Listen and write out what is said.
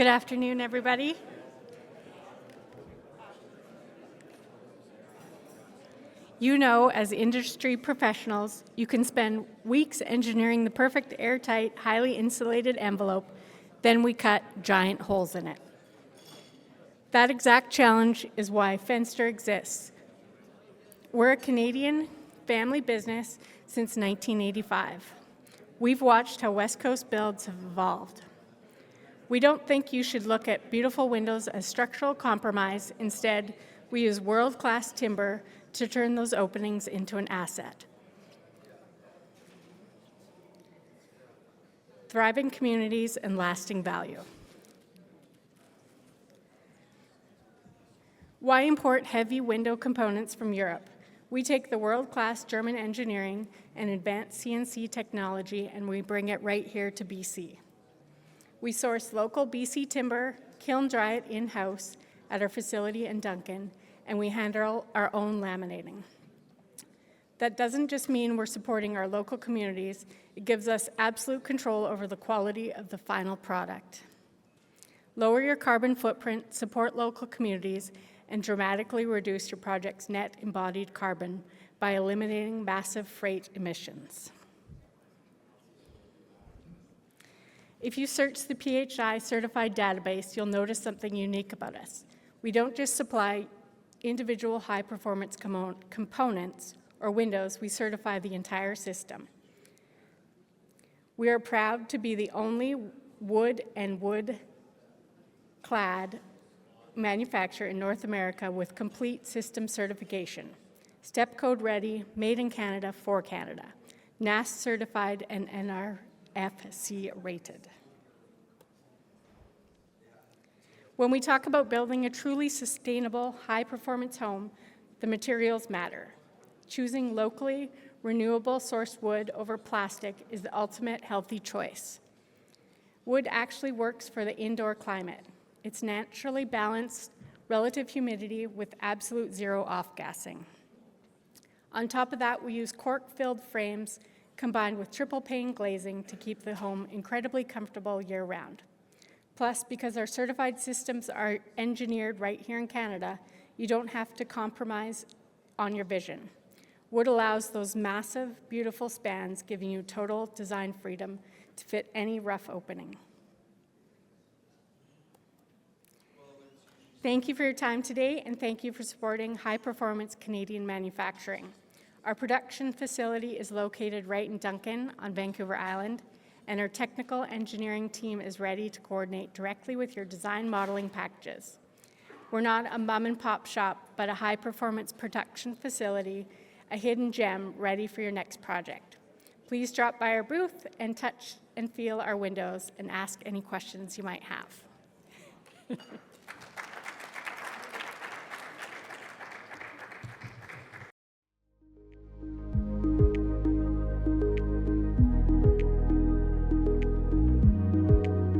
Good afternoon, everybody. You know, as industry professionals, you can spend weeks engineering the perfect airtight, highly insulated envelope, then we cut giant holes in it. That exact challenge is why Fenstür exists. We're a Canadian family business since 1985. We've watched how West Coast builds have evolved. We don't think you should look at beautiful windows as structural compromise. Instead, we use world-class timber to turn those openings into an asset. Thriving communities and lasting value. Why import heavy window components from Europe? We take the world-class German engineering and advanced CNC technology and we bring it right here to BC. We source local BC timber, kiln dry it in-house at our facility in Duncan, and we handle our own laminating. That doesn't just mean we're supporting our local communities, it gives us absolute control over the quality of the final product. Lower your carbon footprint, support local communities, and dramatically reduce your project's net embodied carbon by eliminating massive freight emissions. If you search the PHI certified database, you'll notice something unique about us. We don't just supply individual high-performance components or windows, we certify the entire system. We are proud to be the only wood and wood-clad manufacturer in North America with complete system certification. Step code ready, made in Canada for Canada. NAS certified and NRFC rated. When we talk about building a truly sustainable, high-performance home, the materials matter. Choosing locally renewable sourced wood over plastic is the ultimate healthy choice. Wood actually works for the indoor climate. It's naturally balanced relative humidity with absolute zero off-gassing. On top of that, we use cork-filled frames combined with triple pane glazing to keep the home incredibly comfortable year-round. Plus, because our certified systems are engineered right here in Canada, you don't have to compromise on your vision. Wood allows those massive, beautiful spans, giving you total design freedom to fit any rough opening. Thank you for your time today, and thank you for supporting high-performance Canadian manufacturing. Our production facility is located right in Duncan on Vancouver Island, and our technical engineering team is ready to coordinate directly with your design modeling packages. We're not a mom-and-pop shop, but a high-performance production facility, a hidden gem ready for your next project. Please drop by our booth and touch and feel our windows and ask any questions you might have.